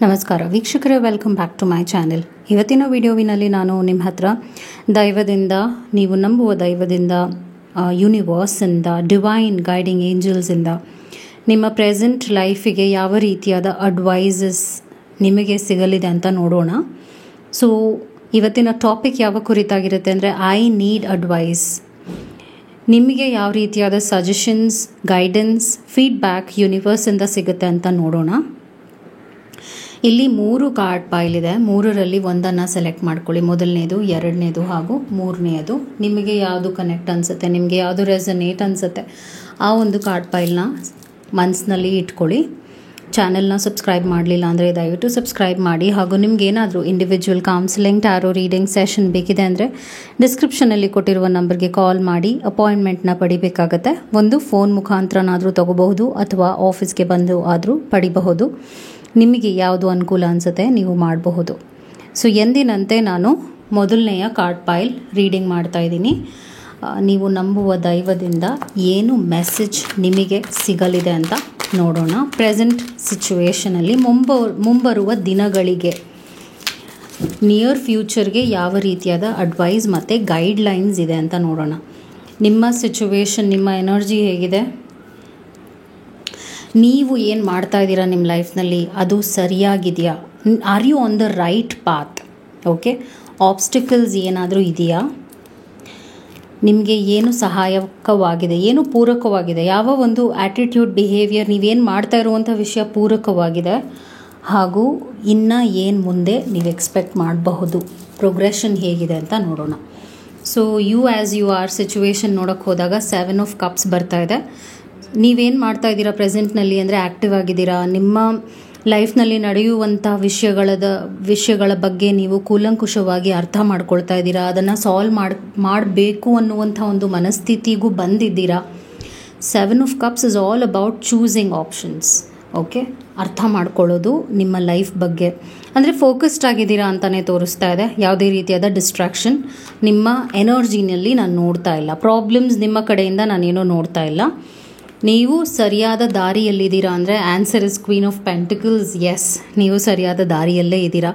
ನಮಸ್ಕಾರ ವೀಕ್ಷಕರೇ, welcome back to my channel. ಇವತ್ತಿನ ವಿಡಿಯೋವಿನಲ್ಲಿ ನಾನು ನಿಮ್ಮ ಹತ್ರ ದೈವದಿಂದ, ನೀವು ನಂಬುವ ದೈವದಿಂದ, ಯೂನಿವರ್ಸಿಂದ, ಡಿವೈನ್ ಗೈಡಿಂಗ್ ಏಂಜಲ್ಸಿಂದ ನಿಮ್ಮ ಪ್ರೆಸೆಂಟ್ ಲೈಫಿಗೆ ಯಾವ ರೀತಿಯಾದ ಅಡ್ವೈಸಸ್ ನಿಮಗೆ ಸಿಗಲಿದೆ ಅಂತ ನೋಡೋಣ. ಸೊ ಇವತ್ತಿನ ಟಾಪಿಕ್ ಯಾವ ಕುರಿತಾಗಿರುತ್ತೆ ಅಂದರೆ ಐ ನೀಡ್ ಅಡ್ವೈಸ್. ನಿಮಗೆ ಯಾವ ರೀತಿಯಾದ ಸಜೆಷನ್ಸ್, ಗೈಡೆನ್ಸ್, ಫೀಡ್ಬ್ಯಾಕ್ ಯೂನಿವರ್ಸಿಂದ ಸಿಗುತ್ತೆ ಅಂತ ನೋಡೋಣ. ಇಲ್ಲಿ 3 ಕಾರ್ಡ್ ಪಾಯ್ಲ್ ಇದೆ. 3ರಲ್ಲಿ ಒಂದನ್ನು ಸೆಲೆಕ್ಟ್ ಮಾಡ್ಕೊಳ್ಳಿ. ಮೊದಲನೇದು, ಎರಡನೇದು ಹಾಗೂ ಮೂರನೇದು. ನಿಮಗೆ ಯಾವುದು ಕನೆಕ್ಟ್ ಅನಿಸುತ್ತೆ, ನಿಮಗೆ ಯಾವುದು ರೆಸನೇಟ್ ಅನಿಸುತ್ತೆ, ಆ ಒಂದು ಕಾರ್ಡ್ ಪಾಯ್ಲ್ನ ಮನಸ್ಸಿನಲ್ಲಿ ಇಟ್ಕೊಳ್ಳಿ. ಚಾನೆಲ್ನ ಸಬ್ಸ್ಕ್ರೈಬ್ ಮಾಡಲಿಲ್ಲ ಅಂದರೆ ದಯವಿಟ್ಟು ಸಬ್ಸ್ಕ್ರೈಬ್ ಮಾಡಿ. ಹಾಗೂ ನಿಮ್ಗೆ ಏನಾದರೂ individual counselling, tarot reading session ಬೇಕಿದೆ ಅಂದರೆ ಡಿಸ್ಕ್ರಿಪ್ಷನಲ್ಲಿ ಕೊಟ್ಟಿರುವ ನಂಬರ್ಗೆ ಕಾಲ್ ಮಾಡಿ ಅಪಾಯಿಂಟ್ಮೆಂಟ್ನ ಪಡಿಬೇಕಾಗತ್ತೆ. ಒಂದು ಫೋನ್ ಮುಖಾಂತರನಾದರೂ ತಗೋಬಹುದು ಅಥವಾ ಆಫೀಸ್ಗೆ ಬಂದು ಆದರೂ ಪಡಿಬಹುದು. ನಿಮಗೆ ಯಾವುದು ಅನುಕೂಲ ಅನಿಸುತ್ತೆ ನೀವು ಮಾಡಬಹುದು. ಸೊ ಎಂದಿನಂತೆ ನಾನು ಮೊದಲನೆಯ ಕಾರ್ಡ್ ಪಾಯ್ಲ್ ರೀಡಿಂಗ್ ಮಾಡ್ತಾ ಇದ್ದೀನಿ. ನೀವು ನಂಬುವ ದೈವದಿಂದ ಏನು ಮೆಸೇಜ್ ನಿಮಗೆ ಸಿಗಲಿದೆ ಅಂತ ನೋಡೋಣ. ಪ್ರೆಸೆಂಟ್ ಸಿಚುವೇಷನಲ್ಲಿ ಮುಂಬರುವ ದಿನಗಳಿಗೆ, ನಿಯರ್ ಫ್ಯೂಚರ್ಗೆ ಯಾವ ರೀತಿಯಾದ ಅಡ್ವೈಸ್ ಮತ್ತು ಗೈಡ್ಲೈನ್ಸ್ ಇದೆ ಅಂತ ನೋಡೋಣ. ನಿಮ್ಮ ಸಿಚುವೇಶನ್, ನಿಮ್ಮ ಎನರ್ಜಿ ಹೇಗಿದೆ, ನೀವು ಏನು ಮಾಡ್ತಾ ಇದ್ದೀರಾ ನಿಮ್ಮ ಲೈಫ್ನಲ್ಲಿ, ಅದು ಸರಿಯಾಗಿದೆಯಾ, are you on the right path? Okay, obstacles ಏನಾದರೂ ಇದೆಯಾ, ನಿಮಗೆ ಏನು ಸಹಾಯಕವಾಗಿದೆ, ಏನು ಪೂರಕವಾಗಿದೆ, ಯಾವ ಒಂದು ಆ್ಯಟಿಟ್ಯೂಡ್, ಬಿಹೇವಿಯರ್, ನೀವೇನು ಮಾಡ್ತಾ ಇರುವಂಥ ವಿಷಯ ಪೂರಕವಾಗಿದೆ, ಹಾಗೂ ಇನ್ನು ಏನು ಮುಂದೆ ನೀವು ಎಕ್ಸ್ಪೆಕ್ಟ್ ಮಾಡಬಹುದು, ಪ್ರೋಗ್ರೆಷನ್ ಹೇಗಿದೆ ಅಂತ ನೋಡೋಣ. So you as you are situation ನೋಡೋಕ್ಕೆ ಹೋದಾಗ 7 ಆಫ್ ಕಪ್ಸ್ ಬರ್ತಾ ಇದೆ. ನೀವೇನು ಮಾಡ್ತಾ ಇದ್ದೀರಾ ಪ್ರೆಸೆಂಟ್ನಲ್ಲಿ ಅಂದರೆ ಆ್ಯಕ್ಟಿವ್ ಆಗಿದ್ದೀರಾ. ನಿಮ್ಮ ಲೈಫ್ನಲ್ಲಿ ನಡೆಯುವಂಥ ವಿಷಯಗಳ ಬಗ್ಗೆ ನೀವು ಕೂಲಂಕುಷವಾಗಿ ಅರ್ಥ ಮಾಡ್ಕೊಳ್ತಾ ಇದ್ದೀರಾ. ಅದನ್ನು ಸಾಲ್ವ್ ಮಾಡಬೇಕು ಅನ್ನುವಂಥ ಒಂದು ಮನಸ್ಥಿತಿಗೂ ಬಂದಿದ್ದೀರಾ. 7 of cups is all about choosing options. Okay, ಅರ್ಥ ಮಾಡ್ಕೊಳ್ಳೋದು ನಿಮ್ಮ ಲೈಫ್ ಬಗ್ಗೆ. ಅಂದರೆ ಫೋಕಸ್ಡ್ ಆಗಿದ್ದೀರಾ ಅಂತಲೇ ತೋರಿಸ್ತಾ ಇದೆ. ಯಾವುದೇ ರೀತಿಯಾದ ಡಿಸ್ಟ್ರಾಕ್ಷನ್ ನಿಮ್ಮ ಎನರ್ಜಿನಲ್ಲಿ ನಾನು ನೋಡ್ತಾ ಇಲ್ಲ. ಪ್ರಾಬ್ಲಮ್ಸ್ ನಿಮ್ಮ ಕಡೆಯಿಂದ ನಾನೇನೋ ನೋಡ್ತಾ ಇಲ್ಲ. ನೀವು ಸರಿಯಾದ ದಾರಿಯಲ್ಲಿದ್ದೀರಾ ಅಂದರೆ answer is queen of pentacles. Yes, ನೀವು ಸರಿಯಾದ ದಾರಿಯಲ್ಲೇ ಇದ್ದೀರಾ.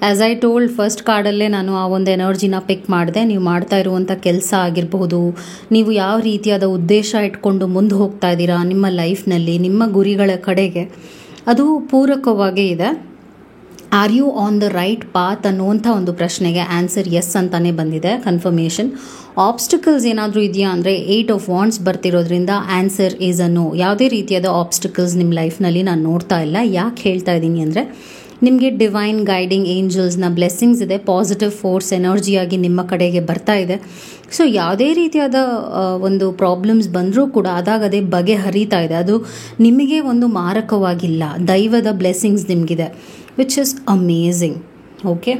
ಆ್ಯಸ್ ಐ ಟೋಲ್ಡ್, ಫಸ್ಟ್ ಕಾರ್ಡಲ್ಲೇ ನಾನು ಆ ಒಂದು ಎನರ್ಜಿನ ಪಿಕ್ ಮಾಡಿದೆ. ನೀವು ಮಾಡ್ತಾ ಇರುವಂಥ ಕೆಲಸ ಆಗಿರಬಹುದು, ನೀವು ಯಾವ ರೀತಿಯಾದ ಉದ್ದೇಶ ಇಟ್ಕೊಂಡು ಮುಂದೆ ಹೋಗ್ತಾ ಇದ್ದೀರಾ ನಿಮ್ಮ ಲೈಫ್ನಲ್ಲಿ, ನಿಮ್ಮ ಗುರಿಗಳ ಕಡೆಗೆ, ಅದು ಪೂರಕವಾಗೇ ಇದೆ. Are you on the right path ಅನ್ನುವಂಥ ಒಂದು ಪ್ರಶ್ನೆಗೆ ಆನ್ಸರ್ ಎಸ್ ಅಂತಲೇ ಬಂದಿದೆ, ಕನ್ಫರ್ಮೇಷನ್. ಆಬ್ಸ್ಟಿಕಲ್ಸ್ ಏನಾದರೂ ಇದೆಯಾ ಅಂದರೆ 8 ಆಫ್ ವಾಂಡ್ಸ್ ಬರ್ತಿರೋದ್ರಿಂದ ಆನ್ಸರ್ ಈಸ್ ಅ ನೋ. ಯಾವುದೇ ರೀತಿಯಾದ ಆಬ್ಸ್ಟಿಕಲ್ಸ್ ನಿಮ್ಮ ಲೈಫ್ನಲ್ಲಿ ನಾನು ನೋಡ್ತಾ ಇಲ್ಲ. ಯಾಕೆ ಹೇಳ್ತಾ ಇದ್ದೀನಿ ಅಂದರೆ ನಿಮಗೆ ಡಿವೈನ್ ಗೈಡಿಂಗ್ ಏಂಜಲ್ಸ್ನ ಬ್ಲೆಸ್ಸಿಂಗ್ಸ್ ಇದೆ. ಪಾಸಿಟಿವ್ ಫೋರ್ಸ್ ಎನರ್ಜಿಯಾಗಿ ನಿಮ್ಮ ಕಡೆಗೆ ಬರ್ತಾ ಇದೆ. ಸೊ ಯಾವುದೇ ರೀತಿಯಾದ ಒಂದು ಪ್ರಾಬ್ಲಮ್ಸ್ ಬಂದರೂ ಕೂಡ ಅದಾಗದೇ ಬಗೆಹರಿತಾ ಇದೆ. ಅದು ನಿಮಗೆ ಒಂದು ಮಾರಕವಾಗಿಲ್ಲ. ದೈವದ ಬ್ಲೆಸ್ಸಿಂಗ್ಸ್ ನಿಮಗಿದೆ, ವಿಚ್ ಇಸ್ ಅಮೇಝಿಂಗ್. ಓಕೆ,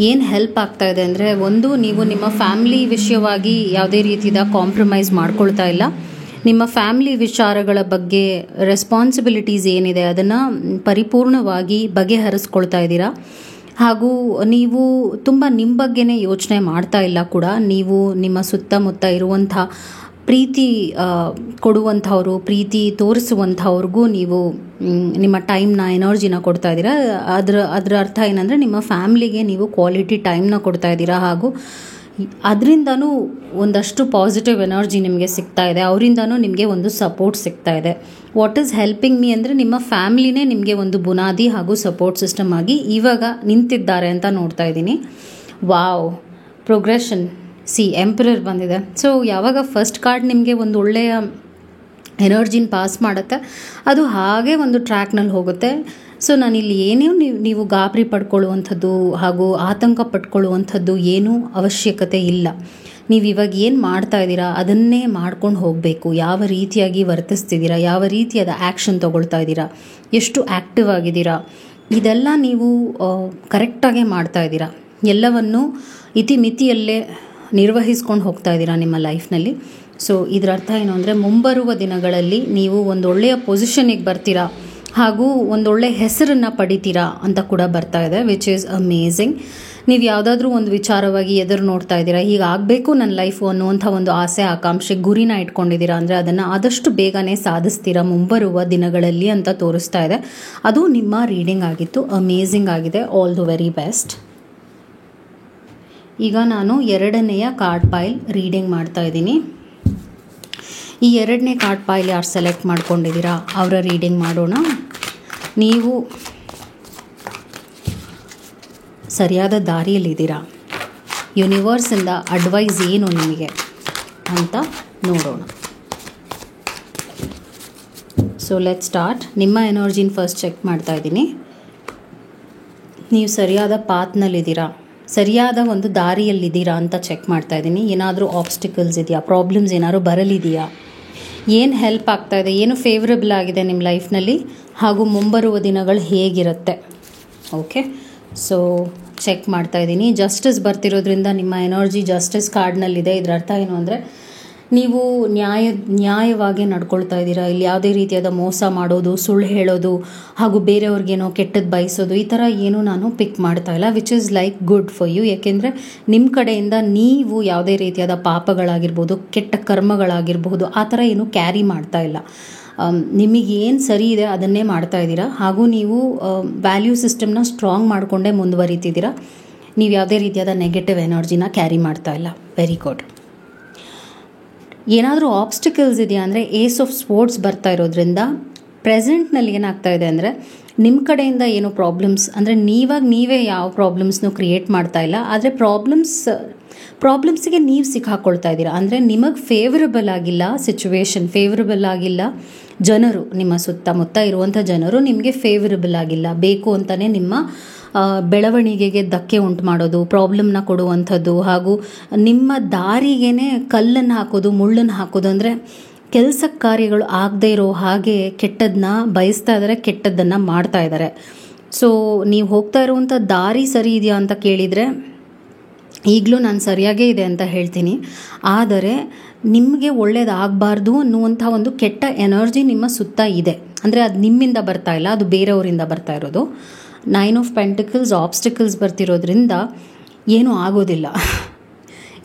ಏನು ಹೆಲ್ಪ್ ಆಗ್ತಾ ಇದೆ ಅಂದರೆ, ಒಂದು, ನೀವು ನಿಮ್ಮ ಫ್ಯಾಮಿಲಿ ವಿಷಯವಾಗಿ ಯಾವುದೇ ರೀತಿಯ ಕಾಂಪ್ರಮೈಸ್ ಮಾಡ್ಕೊಳ್ತಾ ಇಲ್ಲ. ನಿಮ್ಮ ಫ್ಯಾಮಿಲಿ ವಿಚಾರಗಳ ಬಗ್ಗೆ ರೆಸ್ಪಾನ್ಸಿಬಿಲಿಟೀಸ್ ಏನಿದೆ ಅದನ್ನು ಪರಿಪೂರ್ಣವಾಗಿ ಬಗೆಹರಿಸ್ಕೊಳ್ತಾ ಇದ್ದೀರಾ. ಹಾಗೂ ನೀವು ತುಂಬ ನಿಮ್ಮ ಬಗ್ಗೆನೇ ಯೋಚನೆ ಮಾಡ್ತಾ ಇಲ್ಲ ಕೂಡ. ನೀವು ನಿಮ್ಮ ಸುತ್ತಮುತ್ತ ಇರುವಂಥ ಪ್ರೀತಿ ಕೊಡುವಂಥವ್ರು, ಪ್ರೀತಿ ತೋರಿಸುವಂಥವ್ರಿಗೂ ನೀವು ನಿಮ್ಮ ಟೈಮ್ನ, ಎನರ್ಜಿನ ಕೊಡ್ತಾ ಇದ್ದೀರಾ. ಅದರ ಅರ್ಥ ಏನಂದರೆ ನಿಮ್ಮ ಫ್ಯಾಮ್ಲಿಗೆ ನೀವು ಕ್ವಾಲಿಟಿ ಟೈಮ್ನ ಕೊಡ್ತಾ ಇದ್ದೀರಾ. ಹಾಗೂ ಅದರಿಂದನೂ ಒಂದಷ್ಟು ಪಾಸಿಟಿವ್ ಎನರ್ಜಿ ನಿಮಗೆ ಸಿಗ್ತಾ ಇದೆ. ಅವರಿಂದನೂ ನಿಮಗೆ ಒಂದು ಸಪೋರ್ಟ್ ಸಿಗ್ತಾ ಇದೆ. ವಾಟ್ ಈಸ್ ಹೆಲ್ಪಿಂಗ್ ಮೀ ಅಂದರೆ ನಿಮ್ಮ ಫ್ಯಾಮ್ಲಿನೇ ನಿಮಗೆ ಒಂದು ಬುನಾದಿ ಹಾಗೂ ಸಪೋರ್ಟ್ ಸಿಸ್ಟಮ್ ಆಗಿ ಇವಾಗ ನಿಂತಿದ್ದಾರೆ ಅಂತ ನೋಡ್ತಾ ಇದ್ದೀನಿ. Wow, progression. ಎಂಪರರ್ ಬಂದಿದೆ. ಸೊ ಯಾವಾಗ ಫಸ್ಟ್ ಕಾರ್ಡ್ ನಿಮಗೆ ಒಂದು ಒಳ್ಳೆಯ ಎನರ್ಜಿನ ಪಾಸ್ ಮಾಡುತ್ತೆ, ಅದು ಹಾಗೆ ಒಂದು ಟ್ರ್ಯಾಕ್ನಲ್ಲಿ ಹೋಗುತ್ತೆ. ಸೊ ನಾನಿಲ್ಲಿ ಏನೇ ನೀವು ಗಾಬರಿ ಪಡ್ಕೊಳ್ಳುವಂಥದ್ದು ಹಾಗೂ ಆತಂಕ ಪಡ್ಕೊಳ್ಳುವಂಥದ್ದು ಏನೂ ಅವಶ್ಯಕತೆ ಇಲ್ಲ. ನೀವು ಇವಾಗ ಏನು ಮಾಡ್ತಾ ಇದ್ದೀರಾ ಅದನ್ನೇ ಮಾಡ್ಕೊಂಡು ಹೋಗಬೇಕು. ಯಾವ ರೀತಿಯಾಗಿ ವರ್ತಿಸ್ತಿದ್ದೀರಾ, ಯಾವ ರೀತಿಯಾದ ಆ್ಯಕ್ಷನ್ ತೊಗೊಳ್ತಾ ಇದ್ದೀರಾ, ಎಷ್ಟು ಆ್ಯಕ್ಟಿವ್ ಆಗಿದ್ದೀರಾ, ಇದೆಲ್ಲ ನೀವು ಕರೆಕ್ಟಾಗೇ ಮಾಡ್ತಾ ಇದ್ದೀರಾ. ಎಲ್ಲವನ್ನು ಇತಿಮಿತಿಯಲ್ಲೇ ನಿರ್ವಹಿಸ್ಕೊಂಡು ಹೋಗ್ತಾ ಇದ್ದೀರಾ ನಿಮ್ಮ ಲೈಫ್ನಲ್ಲಿ. ಸೊ ಇದರ ಅರ್ಥ ಏನು ಅಂದರೆ ಮುಂಬರುವ ದಿನಗಳಲ್ಲಿ ನೀವು ಒಂದು ಒಳ್ಳೆಯ ಪೊಸಿಷನಿಗೆ ಬರ್ತೀರಾ. ಹಾಗೂ ಒಂದೊಳ್ಳೆ ಹೆಸರನ್ನು ಪಡಿತೀರಾ ಅಂತ ಕೂಡ ಬರ್ತಾ ಇದೆ, ವಿಚ್ ಈಸ್ ಅಮೇಝಿಂಗ್. ನೀವು ಯಾವುದಾದ್ರೂ ಒಂದು ವಿಚಾರವಾಗಿ ಎದುರು ನೋಡ್ತಾ ಇದ್ದೀರಾ, ಹೀಗಾಗಬೇಕು ನನ್ನ ಲೈಫು ಅನ್ನುವಂಥ ಒಂದು ಆಸೆ ಆಕಾಂಕ್ಷೆ ಗುರಿನ ಇಟ್ಕೊಂಡಿದ್ದೀರಾ ಅಂದರೆ ಅದನ್ನು ಆದಷ್ಟು ಬೇಗನೆ ಸಾಧಿಸ್ತೀರಾ ಮುಂಬರುವ ದಿನಗಳಲ್ಲಿ ಅಂತ ತೋರಿಸ್ತಾ ಇದೆ. ಅದು ನಿಮ್ಮ ರೀಡಿಂಗ್ ಆಗಿತ್ತು. ಅಮೇಝಿಂಗ್ ಆಗಿದೆ. All the very best. ಈಗ ನಾನು ಎರಡನೆಯ ಕಾರ್ಡ್ ಪೈಲ್ ರೀಡಿಂಗ್ ಮಾಡ್ತಾ ಇದ್ದೀನಿ. ಈ ಎರಡನೇ ಕಾರ್ಡ್ ಪೈಲ್ ಯಾರು ಸೆಲೆಕ್ಟ್ ಮಾಡ್ಕೊಂಡಿದ್ದೀರಾ ಅವರ ರೀಡಿಂಗ್ ಮಾಡೋಣ. ನೀವು ಸರಿಯಾದ ದಾರಿಯಲ್ಲಿದ್ದೀರಾ, ಯೂನಿವರ್ಸಿಂದ ಅಡ್ವೈಸ್ ಏನು ನಿಮಗೆ ಅಂತ ನೋಡೋಣ. So let start. ನಿಮ್ಮ ಎನರ್ಜಿನ ಫಸ್ಟ್ ಚೆಕ್ ಮಾಡ್ತಾ ಇದ್ದೀನಿ. ನೀವು ಸರಿಯಾದ ಪಾತ್ನಲ್ಲಿದ್ದೀರಾ, ಸರಿಯಾದ ಒಂದು ದಾರಿಯಲ್ಲಿದ್ದೀರಾ ಅಂತ ಚೆಕ್ ಮಾಡ್ತಾ ಇದ್ದೀನಿ. ಏನಾದರೂ ಆಬ್ಸ್ಟಿಕಲ್ಸ್ ಇದೆಯಾ, ಪ್ರಾಬ್ಲಮ್ಸ್ ಏನಾದರೂ ಬರಲಿದೆಯಾ, ಏನು ಹೆಲ್ಪ್ ಆಗ್ತಾ ಇದೆ, ಏನು ಫೇವ್ರಬಲ್ ಆಗಿದೆ ನಿಮ್ಮ ಲೈಫ್ನಲ್ಲಿ, ಹಾಗೂ ಮುಂಬರುವ ದಿನಗಳು ಹೇಗಿರುತ್ತೆ. ಓಕೆ, ಸೊ ಚೆಕ್ ಮಾಡ್ತಾ ಇದ್ದೀನಿ. ಜಸ್ಟಿಸ್ ಬರ್ತಿರೋದ್ರಿಂದ ನಿಮ್ಮ ಎನರ್ಜಿ ಜಸ್ಟಿಸ್ ಕಾರ್ಡ್ನಲ್ಲಿದೆ. ಇದರ ಅರ್ಥ ಏನು ಅಂದರೆ ನೀವು ನ್ಯಾಯವಾಗಿ ನಡ್ಕೊಳ್ತಾ ಇದ್ದೀರಾ. ಇಲ್ಲಿ ಯಾವುದೇ ರೀತಿಯಾದ ಮೋಸ ಮಾಡೋದು, ಸುಳ್ಳು ಹೇಳೋದು, ಹಾಗೂ ಬೇರೆಯವ್ರಿಗೇನೋ ಕೆಟ್ಟದ್ದು ಬಯಸೋದು, ಈ ಥರ ಏನೂ ನಾನು ಪಿಕ್ ಮಾಡ್ತಾ ಇಲ್ಲ, which is like good for you. ಯಾಕೆಂದರೆ ನಿಮ್ಮ ಕಡೆಯಿಂದ ನೀವು ಯಾವುದೇ ರೀತಿಯಾದ ಪಾಪಗಳಾಗಿರ್ಬೋದು, ಕೆಟ್ಟ ಕರ್ಮಗಳಾಗಿರ್ಬೋದು, ಆ ಥರ ಏನೂ ಕ್ಯಾರಿ ಮಾಡ್ತಾ ಇಲ್ಲ. ನಿಮಗೇನು ಸರಿ ಇದೆ ಅದನ್ನೇ ಮಾಡ್ತಾ ಇದ್ದೀರಾ, ಹಾಗೂ ನೀವು ವ್ಯಾಲ್ಯೂ ಸಿಸ್ಟಮ್ನ ಸ್ಟ್ರಾಂಗ್ ಮಾಡಿಕೊಂಡೇ ಮುಂದುವರಿತಿದ್ದೀರಾ. ನೀವು ಯಾವುದೇ ರೀತಿಯಾದ ನೆಗೆಟಿವ್ ಎನರ್ಜಿನ ಕ್ಯಾರಿ ಮಾಡ್ತಾ ಇಲ್ಲ. Very good. ಏನಾದರೂ ಆಬ್ಸ್ಟಿಕಲ್ಸ್ ಇದೆಯಾ ಅಂದರೆ ಏಸ್ ಆಫ್ ಸ್ಪೋರ್ಟ್ಸ್ ಬರ್ತಾ ಇರೋದ್ರಿಂದ ಪ್ರೆಸೆಂಟ್ನಲ್ಲಿ ಏನಾಗ್ತಾ ಇದೆ ಅಂದರೆ ನಿಮ್ಮ ಕಡೆಯಿಂದ ಏನು ಪ್ರಾಬ್ಲಮ್ಸ್ ಅಂದರೆ ನೀವೇ ಯಾವ ಪ್ರಾಬ್ಲಮ್ಸ್ನೂ ಕ್ರಿಯೇಟ್ ಮಾಡ್ತಾ ಇಲ್ಲ, ಆದರೆ ಪ್ರಾಬ್ಲಮ್ಸಿಗೆ ನೀವು ಸಿಕ್ಕಾಕೊಳ್ತಾ ಇದ್ದೀರಾ. ಅಂದರೆ ನಿಮಗೆ ಫೇವರಬಲ್ ಆಗಿಲ್ಲ ಸಿಚುವೇಶನ್, ಫೇವರಬಲ್ ಆಗಿಲ್ಲ ಜನರು, ನಿಮ್ಮ ಸುತ್ತಮುತ್ತ ಇರುವಂಥ ಜನರು ನಿಮಗೆ ಫೇವರಬಲ್ ಆಗಿಲ್ಲ. ಬೇಕು ಅಂತಲೇ ನಿಮ್ಮ ಬೆಳವಣಿಗೆಗೆ ಧಕ್ಕೆ ಉಂಟು ಮಾಡೋದು, ಪ್ರಾಬ್ಲಮ್ನ ಕೊಡುವಂಥದ್ದು, ಹಾಗೂ ನಿಮ್ಮ ದಾರಿಗೇ ಕಲ್ಲನ್ನು ಹಾಕೋದು, ಮುಳ್ಳನ್ನು ಹಾಕೋದು, ಅಂದರೆ ಕೆಲಸ ಕಾರ್ಯಗಳು ಆಗದೇ ಇರೋ ಹಾಗೆ ಕೆಟ್ಟದ್ದನ್ನ ಬಯಸ್ತಾ ಇದ್ದಾರೆ, ಕೆಟ್ಟದ್ದನ್ನು ಮಾಡ್ತಾ ಇದ್ದಾರೆ. ಸೊ ನೀವು ಹೋಗ್ತಾ ಇರುವಂಥ ದಾರಿ ಸರಿ ಇದೆಯಾ ಅಂತ ಕೇಳಿದರೆ ಈಗಲೂ ನಾನು ಸರಿಯಾಗೇ ಇದೆ ಅಂತ ಹೇಳ್ತೀನಿ. ಆದರೆ ನಿಮಗೆ ಒಳ್ಳೇದಾಗಬಾರ್ದು ಅನ್ನುವಂಥ ಒಂದು ಕೆಟ್ಟ ಎನರ್ಜಿ ನಿಮ್ಮ ಸುತ್ತ ಇದೆ. ಅಂದರೆ ಅದು ನಿಮ್ಮಿಂದ ಬರ್ತಾ ಇಲ್ಲ, ಅದು ಬೇರೆಯವರಿಂದ ಬರ್ತಾ ಇರೋದು. 9 ಆಫ್ ಪೆಂಟಿಕಲ್ಸ್ ಆಬ್ಸ್ಟಿಕಲ್ಸ್ ಬರ್ತಿರೋದ್ರಿಂದ ಏನೂ ಆಗೋದಿಲ್ಲ.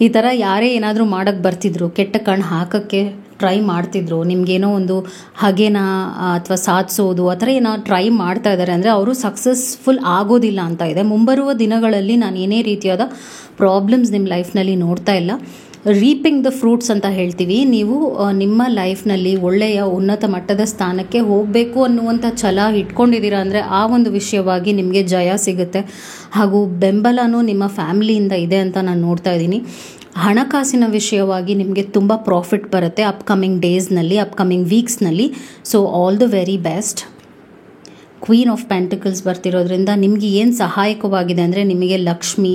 ಈ ಥರ ಯಾರೇ ಏನಾದರೂ ಮಾಡೋಕ್ಕೆ ಬರ್ತಿದ್ರು, ಕೆಟ್ಟ ಕಣ್ಣು ಹಾಕೋಕ್ಕೆ ಟ್ರೈ ಮಾಡ್ತಿದ್ರು, ನಿಮಗೇನೋ ಒಂದು ಹಾಗೇನ ಅಥವಾ ಸಾಧಿಸೋದು ಆ ಥರ ಏನೋ ಟ್ರೈ ಮಾಡ್ತಾ ಇದ್ದಾರೆ ಅಂದರೆ ಅವರು ಸಕ್ಸಸ್ಫುಲ್ ಆಗೋದಿಲ್ಲ ಅಂತ ಇದೆ. ಮುಂಬರುವ ದಿನಗಳಲ್ಲಿ ನಾನು ಏನೇ ರೀತಿಯಾದ ಪ್ರಾಬ್ಲಮ್ಸ್ ನಿಮ್ಮ ಲೈಫ್ನಲ್ಲಿ ನೋಡ್ತಾ ಇಲ್ಲ. ರೀಪಿಂಗ್ ದ ಫ್ರೂಟ್ಸ್ ಅಂತ ಹೇಳ್ತೀವಿ. ನೀವು ನಿಮ್ಮ ಲೈಫ್ನಲ್ಲಿ ಒಳ್ಳೆಯ ಉನ್ನತ ಮಟ್ಟದ ಸ್ಥಾನಕ್ಕೆ ಹೋಗಬೇಕು ಅನ್ನುವಂಥ ಛಲ ಇಟ್ಕೊಂಡಿದ್ದೀರಾ ಅಂದರೆ ಆ ಒಂದು ವಿಷಯವಾಗಿ ನಿಮಗೆ ಜಯ ಸಿಗುತ್ತೆ, ಹಾಗೂ ಬೆಂಬಲನೂ ನಿಮ್ಮ ಫ್ಯಾಮಿಲಿಯಿಂದ ಇದೆ ಅಂತ ನಾನು ನೋಡ್ತಾ ಇದ್ದೀನಿ. ಹಣಕಾಸಿನ ವಿಷಯವಾಗಿ ನಿಮಗೆ ತುಂಬ ಪ್ರಾಫಿಟ್ ಬರುತ್ತೆ ಅಪ್ಕಮಿಂಗ್ ಡೇಸ್ನಲ್ಲಿ, ಅಪ್ಕಮಿಂಗ್ ವೀಕ್ಸ್ನಲ್ಲಿ. So all the very best. Queen of pentacles ಬರ್ತಿರೋದ್ರಿಂದ ನಿಮಗೆ ಏನು ಸಹಾಯಕವಾಗಿದೆ ಅಂದರೆ ನಿಮಗೆ ಲಕ್ಷ್ಮಿ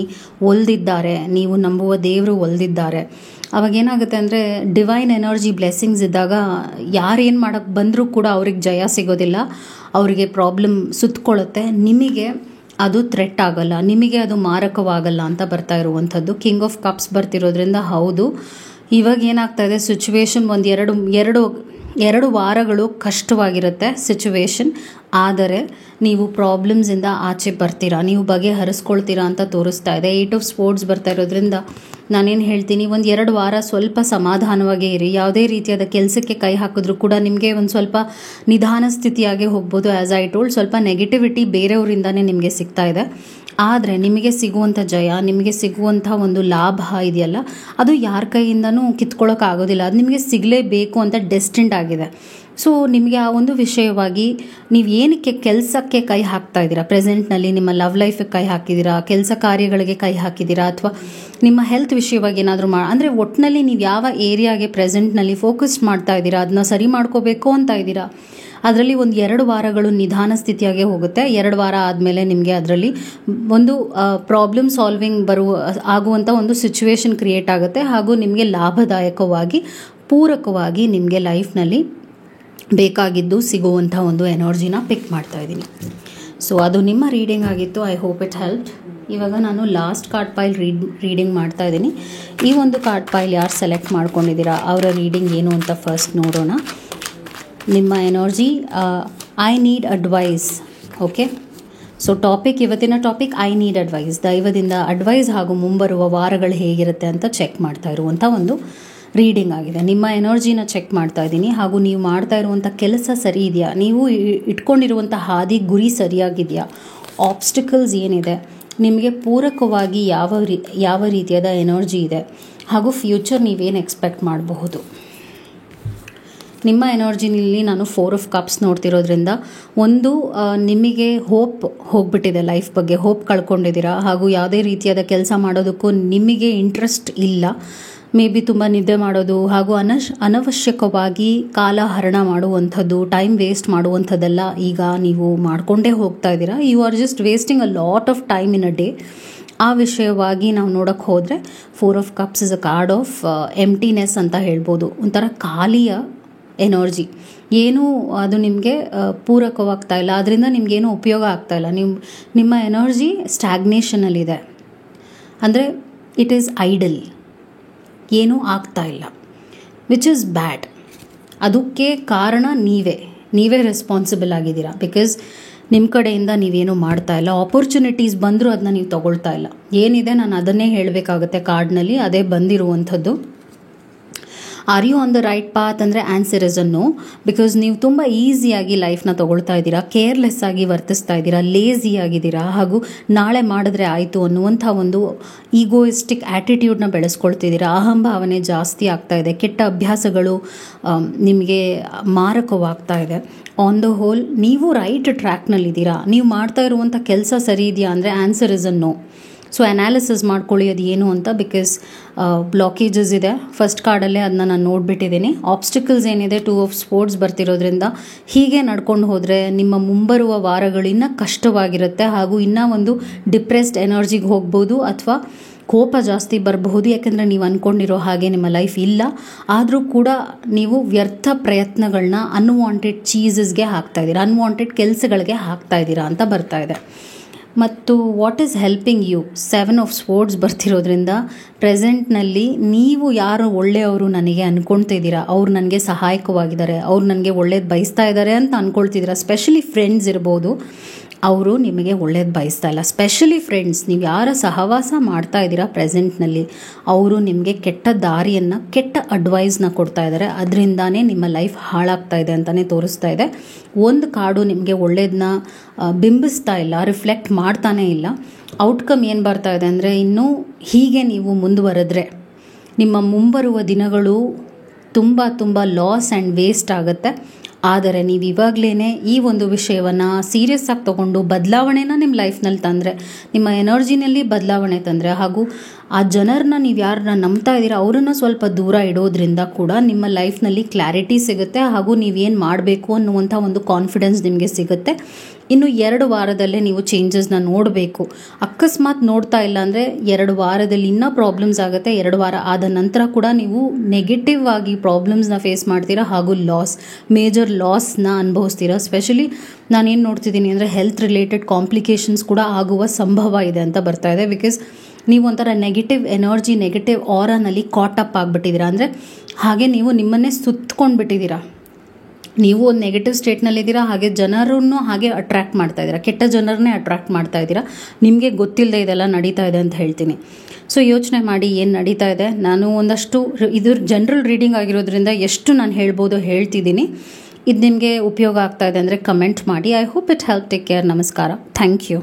ಒಲ್ದಿದ್ದಾರೆ, ನೀವು ನಂಬುವ ದೇವರು ಒಲ್ದಿದ್ದಾರೆ. ಅವಾಗೇನಾಗುತ್ತೆ ಅಂದರೆ ಡಿವೈನ್ ಎನರ್ಜಿ ಬ್ಲೆಸ್ಸಿಂಗ್ಸ್ ಇದ್ದಾಗ ಯಾರೇನು ಮಾಡೋಕ್ಕೆ ಬಂದರೂ ಕೂಡ ಅವ್ರಿಗೆ ಜಯ ಸಿಗೋದಿಲ್ಲ, ಅವರಿಗೆ ಪ್ರಾಬ್ಲಮ್ ಸುತ್ತಕೊಳ್ಳುತ್ತೆ. ನಿಮಗೆ ಅದು ಥ್ರೆಟ್ ಆಗಲ್ಲ, ನಿಮಗೆ ಅದು ಮಾರಕವಾಗಲ್ಲ ಅಂತ ಬರ್ತಾ ಇರುವಂಥದ್ದು. ಕಿಂಗ್ ಆಫ್ ಕಪ್ಸ್ ಬರ್ತಿರೋದ್ರಿಂದ ಹೌದು, ಇವಾಗ ಏನಾಗ್ತಾ ಇದೆ ಸಿಚುವೇಶನ್ ಒಂದು ಎರಡು ವಾರಗಳು ಕಷ್ಟವಾಗಿರುತ್ತೆ ಸಿಚುವೇಶನ್. ಆದರೆ ನೀವು ಪ್ರಾಬ್ಲಮ್ಸಿಂದ ಆಚೆ ಬರ್ತೀರಾ, ನೀವು ಬಗೆಹರಿಸ್ಕೊಳ್ತೀರಾ ಅಂತ ತೋರಿಸ್ತಾ ಇದೆ. 8 ಆಫ್ ಸ್ಪೋರ್ಟ್ಸ್ ಬರ್ತಾ ಇರೋದ್ರಿಂದ ನಾನೇನು ಹೇಳ್ತೀನಿ, 1-2 ವಾರ ಸ್ವಲ್ಪ ಸಮಾಧಾನವಾಗೇ ಇರಿ. ಯಾವುದೇ ರೀತಿಯಾದ ಕೆಲಸಕ್ಕೆ ಕೈ ಹಾಕಿದ್ರೂ ಕೂಡ ನಿಮಗೆ ಒಂದು ಸ್ವಲ್ಪ ನಿಧಾನ ಸ್ಥಿತಿಯಾಗಿ ಹೋಗ್ಬೋದು. ಆ್ಯಸ್ ಐ ಟೋಲ್ಡ್, ಸ್ವಲ್ಪ ನೆಗೆಟಿವಿಟಿ ಬೇರೆಯವರಿಂದನೇ ನಿಮಗೆ ಸಿಗ್ತಾ ಇದೆ. ಆದರೆ ನಿಮಗೆ ಸಿಗುವಂಥ ಜಯ, ನಿಮಗೆ ಸಿಗುವಂಥ ಒಂದು ಲಾಭ ಇದೆಯಲ್ಲ, ಅದು ಯಾರ ಕೈಯಿಂದನೂ ಕಿತ್ಕೊಳ್ಳೋಕ್ಕಾಗೋದಿಲ್ಲ. ಅದು ನಿಮಗೆ ಸಿಗಲೇಬೇಕು ಅಂತ ಡೆಸ್ಟಿನ್ಡ್ ಆಗಿದೆ. ಸೊ ನಿಮಗೆ ಆ ಒಂದು ವಿಷಯವಾಗಿ ನೀವು ಏನಕ್ಕೆ ಕೆಲಸಕ್ಕೆ ಕೈ ಹಾಕ್ತಾ ಇದ್ದೀರಾ, ಪ್ರೆಸೆಂಟ್ನಲ್ಲಿ ನಿಮ್ಮ ಲವ್ ಲೈಫಿಗೆ ಕೈ ಹಾಕಿದ್ದೀರಾ, ಕೆಲಸ ಕಾರ್ಯಗಳಿಗೆ ಕೈ ಹಾಕಿದ್ದೀರಾ, ಅಥವಾ ನಿಮ್ಮ ಹೆಲ್ತ್ ವಿಷಯವಾಗಿ ಏನಾದರೂ ಅಂದರೆ ಒಟ್ಟಿನಲ್ಲಿ ನೀವು ಯಾವ ಏರಿಯಾಗೆ ಪ್ರೆಸೆಂಟ್ನಲ್ಲಿ ಫೋಕಸ್ ಮಾಡ್ತಾ ಇದ್ದೀರಾ, ಅದನ್ನ ಸರಿ ಮಾಡ್ಕೋಬೇಕು ಅಂತ ಇದ್ದೀರಾ. ಅದರಲ್ಲಿ 1-2 ವಾರಗಳು ನಿಧಾನ ಸ್ಥಿತಿಯಾಗೇ ಹೋಗುತ್ತೆ. 2 ವಾರ ಆದಮೇಲೆ ನಿಮಗೆ ಅದರಲ್ಲಿ ಒಂದು ಪ್ರಾಬ್ಲಮ್ ಸಾಲ್ವಿಂಗ್ ಆಗುವಂಥ ಒಂದು ಸಿಚುವೇಶನ್ ಕ್ರಿಯೇಟ್ ಆಗುತ್ತೆ, ಹಾಗೂ ನಿಮಗೆ ಲಾಭದಾಯಕವಾಗಿ ಪೂರಕವಾಗಿ ನಿಮಗೆ ಲೈಫ್ನಲ್ಲಿ ಬೇಕಾಗಿದ್ದು ಸಿಗುವಂಥ ಒಂದು ಎನರ್ಜಿನ ಪಿಕ್ ಮಾಡ್ತಾ ಇದ್ದೀನಿ. ಸೊ ಅದು ನಿಮ್ಮ ರೀಡಿಂಗ್ ಆಗಿತ್ತು. I hope it help. ಇವಾಗ ನಾನು ಲಾಸ್ಟ್ ಕಾರ್ಡ್ ಪೈಲ್ ರೀಡಿಂಗ್ ಮಾಡ್ತಾ ಇದ್ದೀನಿ. ಈ ಒಂದು ಕಾರ್ಡ್ ಪೈಲ್ ಯಾರು ಸೆಲೆಕ್ಟ್ ಮಾಡ್ಕೊಂಡಿದ್ದೀರಾ ಅವರ ರೀಡಿಂಗ್ ಏನು ಅಂತ ಫಸ್ಟ್ ನೋಡೋಣ. ನಿಮ್ಮ energy I need advice. Okay, so ಇವತ್ತಿನ ಟಾಪಿಕ್ ಐ ನೀಡ್ ಅಡ್ವೈಸ್. ದೈವದಿಂದ ಅಡ್ವೈಸ್ ಹಾಗೂ ಮುಂಬರುವ ವಾರಗಳು ಹೇಗಿರುತ್ತೆ ಅಂತ ಚೆಕ್ ಮಾಡ್ತಾ ಇರುವಂಥ ಒಂದು ರೀಡಿಂಗ್ ಆಗಿದೆ. ನಿಮ್ಮ ಎನರ್ಜಿನ ಚೆಕ್ ಮಾಡ್ತಾ ಇದ್ದೀನಿ, ಹಾಗೂ ನೀವು ಮಾಡ್ತಾ ಇರುವಂಥ ಕೆಲಸ ಸರಿ ಇದೆಯಾ, ನೀವು ಇಟ್ಕೊಂಡಿರುವಂಥ ಹಾದಿ ಗುರಿ ಸರಿಯಾಗಿದೆಯಾ, ಆಬ್ಸ್ಟಿಕಲ್ಸ್ ಏನಿದೆ, ನಿಮಗೆ ಪೂರಕವಾಗಿ ಯಾವ ರೀತಿಯಾದ ಎನರ್ಜಿ ಇದೆ, ಹಾಗೂ ಫ್ಯೂಚರ್ ನೀವೇನು ಎಕ್ಸ್ಪೆಕ್ಟ್ ಮಾಡಬಹುದು. ನಿಮ್ಮ ಎನರ್ಜಿನಲ್ಲಿ ನಾನು 4 ಆಫ್ ಕಪ್ಸ್ ನೋಡ್ತಿರೋದ್ರಿಂದ ಒಂದು ನಿಮಗೆ ಹೋಪ್ ಹೋಗ್ಬಿಟ್ಟಿದೆ, ಲೈಫ್ ಬಗ್ಗೆ ಹೋಪ್ ಕಳ್ಕೊಂಡಿದ್ದೀರಾ, ಹಾಗೂ ಯಾವುದೇ ರೀತಿಯಾದ ಕೆಲಸ ಮಾಡೋದಕ್ಕೂ ನಿಮಗೆ ಇಂಟ್ರೆಸ್ಟ್ ಇಲ್ಲ. ಮೇ ಬಿ ತುಂಬ ನಿದ್ದೆ ಮಾಡೋದು ಹಾಗೂ ಅನವಶ್ಯಕವಾಗಿ ಕಾಲ ಹರಣ ಮಾಡುವಂಥದ್ದು, ಟೈಮ್ ವೇಸ್ಟ್ ಮಾಡುವಂಥದ್ದೆಲ್ಲ ಈಗ ನೀವು ಮಾಡಿಕೊಂಡೇ ಹೋಗ್ತಾ ಇದ್ದೀರಾ. You are just wasting a lot of time in a day. ಆ ವಿಷಯವಾಗಿ ನಾವು ನೋಡೋಕ್ಕೆ ಹೋದರೆ 4 of cups is a card of emptiness ಅಂತ ಹೇಳ್ಬೋದು. ಒಂಥರ ಖಾಲಿಯ ಎನರ್ಜಿ, ಏನೂ ಅದು ನಿಮಗೆ ಪೂರಕವಾಗ್ತಾ ಇಲ್ಲ, ಅದರಿಂದ ನಿಮಗೇನು ಉಪಯೋಗ ಆಗ್ತಾ ಇಲ್ಲ. ನಿಮ್ಮ ಎನರ್ಜಿ ಸ್ಟ್ಯಾಗ್ನೇಷನಲ್ಲಿದೆ, ಅಂದರೆ ಇಟ್ ಈಸ್ ಐಡಲ್, ಏನೂ ಆಗ್ತಾ ಇಲ್ಲ, ವಿಚ್ ಇಸ್ ಬ್ಯಾಡ್. ಅದಕ್ಕೆ ಕಾರಣ ನೀವೇ ರೆಸ್ಪಾನ್ಸಿಬಲ್ ಆಗಿದ್ದೀರಾ. ಬಿಕಾಸ್ ನಿಮ್ಮ ಕಡೆಯಿಂದ ನೀವೇನು ಮಾಡ್ತಾ ಇಲ್ಲ. ಆಪರ್ಚುನಿಟೀಸ್ ಬಂದರೂ ಅದನ್ನ ನೀವು ತೊಗೊಳ್ತಾ ಇಲ್ಲ. ಏನಿದೆ ನಾನು ಅದನ್ನೇ ಹೇಳಬೇಕಾಗುತ್ತೆ, ಕಾರ್ಡ್ನಲ್ಲಿ ಅದೇ ಬಂದಿರುವಂಥದ್ದು. Are you on the right path ಅಂದರೆ answer is a no. Because ನೀವು ತುಂಬ ಈಸಿಯಾಗಿ ಲೈಫ್ನ ತೊಗೊಳ್ತಾ ಇದ್ದೀರಾ, ಕೇರ್ಲೆಸ್ ಆಗಿ ವರ್ತಿಸ್ತಾ ಇದ್ದೀರಾ, ಲೇಝಿ ಆಗಿದ್ದೀರಾ, ಹಾಗೂ ನಾಳೆ ಮಾಡಿದ್ರೆ ಆಯಿತು ಅನ್ನುವಂಥ ಒಂದು ಈಗೋಯಿಸ್ಟಿಕ್ ಆ್ಯಟಿಟ್ಯೂಡ್ನ ಬೆಳೆಸ್ಕೊಳ್ತಿದ್ದೀರಾ. ಅಹಂಭಾವನೆ ಜಾಸ್ತಿ ಆಗ್ತಾ ಇದೆ, ಕೆಟ್ಟ ಅಭ್ಯಾಸಗಳು ನಿಮಗೆ ಮಾರಕವಾಗ್ತಾ ಇದೆ. ಆನ್ ದ ಹೋಲ್ ನೀವು ರೈಟ್ ಟ್ರ್ಯಾಕ್ನಲ್ಲಿದ್ದೀರಾ. ನೀವು ಮಾಡ್ತಾ ಇರುವಂಥ ಕೆಲಸ ಸರಿ ಇದೆಯಾ ಅಂದರೆ answer is a no. So analysis ಮಾಡ್ಕೊಳ್ಳಿ ಅದು ಏನು ಅಂತ. ಬಿಕಾಸ್ ಬ್ಲಾಕೇಜಸ್ ಇದೆ, ಫಸ್ಟ್ ಕಾರ್ಡಲ್ಲೇ ಅದನ್ನ ನಾನು ನೋಡಿಬಿಟ್ಟಿದ್ದೀನಿ. ಆಬ್ಸ್ಟಿಕಲ್ಸ್ ಏನಿದೆ 2 ಆಫ್ ಸ್ಪೋರ್ಟ್ಸ್ ಬರ್ತಿರೋದ್ರಿಂದ ಹೀಗೆ ನಡ್ಕೊಂಡು ಹೋದರೆ ನಿಮ್ಮ ಮುಂಬರುವ ವಾರಗಳು ಇನ್ನೂ ಕಷ್ಟವಾಗಿರುತ್ತೆ, ಹಾಗೂ ಇನ್ನೂ ಒಂದು ಡಿಪ್ರೆಸ್ಡ್ ಎನರ್ಜಿಗೆ ಹೋಗ್ಬೋದು, ಅಥವಾ ಕೋಪ ಜಾಸ್ತಿ ಬರಬಹುದು. ಯಾಕೆಂದರೆ ನೀವು ಅಂದ್ಕೊಂಡಿರೋ ಹಾಗೆ ನಿಮ್ಮ ಲೈಫ್ ಇಲ್ಲ. ಆದರೂ ಕೂಡ ನೀವು ವ್ಯರ್ಥ ಪ್ರಯತ್ನಗಳನ್ನ ಅನ್ವಾಂಟೆಡ್ ಚೀಸಸ್ಗೆ ಹಾಕ್ತಾಯಿದ್ದೀರಾ, ಅನ್ವಾಂಟೆಡ್ ಕೆಲಸಗಳಿಗೆ ಹಾಕ್ತಾಯಿದ್ದೀರಾ ಅಂತ ಬರ್ತಾ ಇದೆ. ಮತ್ತು what is helping you 7 of sports ಬರ್ತಿರೋದ್ರಿಂದ ಪ್ರೆಸೆಂಟ್ನಲ್ಲಿ ನೀವು ಯಾರು ಒಳ್ಳೆಯವರು ನನಗೆ ಅಂದ್ಕೊಳ್ತಿದ್ದೀರಾ, ಅವ್ರು ನನಗೆ ಸಹಾಯಕವಾಗಿದ್ದಾರೆ, ಅವ್ರು ನನಗೆ ಒಳ್ಳೇದು ಬಯಸ್ತಾ ಇದ್ದಾರೆ ಅಂತ ಅಂದ್ಕೊಳ್ತಿದ್ದೀರಾ. ಸ್ಪೆಷಲಿ ಫ್ರೆಂಡ್ಸ್ ಇರ್ಬೋದು, ಅವರು ನಿಮಗೆ ಒಳ್ಳೇದು ಬಯಸ್ತಾ ಇಲ್ಲ. ಸ್ಪೆಷಲಿ ಫ್ರೆಂಡ್ಸ್, ನೀವು ಯಾರ ಸಹವಾಸ ಮಾಡ್ತಾ ಇದ್ದೀರಾ ಪ್ರೆಸೆಂಟ್ನಲ್ಲಿ, ಅವರು ನಿಮಗೆ ಕೆಟ್ಟ ದಾರಿಯನ್ನು, ಕೆಟ್ಟ ಅಡ್ವೈಸ್ನ ಕೊಡ್ತಾ ಇದ್ದಾರೆ. ಅದರಿಂದಾನೇ ನಿಮ್ಮ ಲೈಫ್ ಹಾಳಾಗ್ತಾ ಇದೆ ಅಂತಲೇ ತೋರಿಸ್ತಾ ಇದೆ. ಒಂದು ಕಾರ್ಡು ನಿಮಗೆ ಒಳ್ಳೇದನ್ನ ಬಿಂಬಿಸ್ತಾ ಇಲ್ಲ, ರಿಫ್ಲೆಕ್ಟ್ ಮಾಡ್ತಾನೇ ಇಲ್ಲ. ಔಟ್ಕಮ್ ಏನು ಬರ್ತಾ ಇದೆ ಅಂದರೆ, ಇನ್ನೂ ಹೀಗೆ ನೀವು ಮುಂದುವರೆದ್ರೆ ನಿಮ್ಮ ಮುಂಬರುವ ದಿನಗಳು ತುಂಬ ಲಾಸ್ ಆ್ಯಂಡ್ ವೇಸ್ಟ್ ಆಗುತ್ತೆ. ಆದರೆ ನೀವು ಇವಾಗಲೇ ಈ ಒಂದು ವಿಷಯವನ್ನು ಸೀರಿಯಸ್ ಆಗಿ ತೊಗೊಂಡು ಬದಲಾವಣೆನ ನಿಮ್ಮ ಲೈಫ್ನಲ್ಲಿ ತಂದರೆ, ನಿಮ್ಮ ಎನರ್ಜಿನಲ್ಲಿ ಬದಲಾವಣೆ ತಂದರೆ, ಹಾಗೂ ಆ ಜನರನ್ನ ನೀವು ಯಾರನ್ನ ನಂಬ್ತಾ ಇದ್ದೀರಾ ಅವರನ್ನು ಸ್ವಲ್ಪ ದೂರ ಇಡೋದ್ರಿಂದ ಕೂಡ ನಿಮ್ಮ ಲೈಫ್ನಲ್ಲಿ ಕ್ಲಾರಿಟಿ ಸಿಗುತ್ತೆ, ಹಾಗೂ ನೀವೇನು ಮಾಡಬೇಕು ಅನ್ನುವಂಥ ಒಂದು ಕಾನ್ಫಿಡೆನ್ಸ್ ನಿಮಗೆ ಸಿಗುತ್ತೆ. ಇನ್ನು 2 ವಾರದಲ್ಲೇ ನೀವು ಚೇಂಜಸ್ನ ನೋಡಬೇಕು. ಅಕಸ್ಮಾತ್ ನೋಡ್ತಾ ಇಲ್ಲ ಅಂದರೆ 2 ವಾರದಲ್ಲಿ ಇನ್ನೂ ಪ್ರಾಬ್ಲಮ್ಸ್ ಆಗುತ್ತೆ. 2 ವಾರ ಆದ ನಂತರ ಕೂಡ ನೀವು ನೆಗೆಟಿವ್ ಆಗಿ ಪ್ರಾಬ್ಲಮ್ಸ್ನ ಫೇಸ್ ಮಾಡ್ತೀರಾ, ಹಾಗೂ ಮೇಜರ್ ಲಾಸ್ನ ಅನುಭವಿಸ್ತೀರಾ. ಸ್ಪೆಷಲಿ ನಾನೇನು ನೋಡ್ತಿದ್ದೀನಿ ಅಂದರೆ ಹೆಲ್ತ್ ರಿಲೇಟೆಡ್ ಕಾಂಪ್ಲಿಕೇಶನ್ಸ್ ಕೂಡ ಆಗುವ ಸಂಭವ ಇದೆ ಅಂತ ಬರ್ತಾ ಇದೆ. ಬಿಕಾಸ್ ನೀವು ಒಂಥರ ನೆಗೆಟಿವ್ ಎನರ್ಜಿ, ನೆಗೆಟಿವ್ ಆರಾನಲ್ಲಿ ಕಾಟಪ್ ಆಗಿಬಿಟ್ಟಿದ್ದೀರಾ. ಅಂದರೆ ಹಾಗೆ ನೀವು ನಿಮ್ಮನ್ನೇ ಸುತ್ತಕೊಂಡ್ಬಿಟ್ಟಿದ್ದೀರಾ. ನೀವು ಒಂದು ನೆಗೆಟಿವ್ ಸ್ಟೇಟ್ನಲ್ಲಿದ್ದೀರಾ, ಹಾಗೆ ಜನರನ್ನು ಹಾಗೆ ಅಟ್ರ್ಯಾಕ್ಟ್ ಮಾಡ್ತಾ ಇದ್ದೀರಾ, ಕೆಟ್ಟ ಜನರನ್ನೇ ಅಟ್ರ್ಯಾಕ್ಟ್ ಮಾಡ್ತಾ ಇದ್ದೀರಾ. ನಿಮಗೆ ಗೊತ್ತಿಲ್ಲದೆ ಇದೆಲ್ಲ ನಡೀತಾ ಇದೆ ಅಂತ ಹೇಳ್ತೀನಿ. ಸೊ ಯೋಚನೆ ಮಾಡಿ ಏನು ನಡೀತಾ ಇದೆ. ನಾನು ಒಂದಷ್ಟು ಇದು ಜನರಲ್ ರೀಡಿಂಗ್ ಆಗಿರೋದ್ರಿಂದ ಎಷ್ಟು ನಾನು ಹೇಳ್ಬೋದು ಹೇಳ್ತಿದ್ದೀನಿ. ಇದು ನಿಮಗೆ ಉಪಯೋಗ ಆಗ್ತಾ ಇದೆ ಅಂದರೆ ಕಮೆಂಟ್ ಮಾಡಿ. I hope it help. Take care. ನಮಸ್ಕಾರ. Thank you.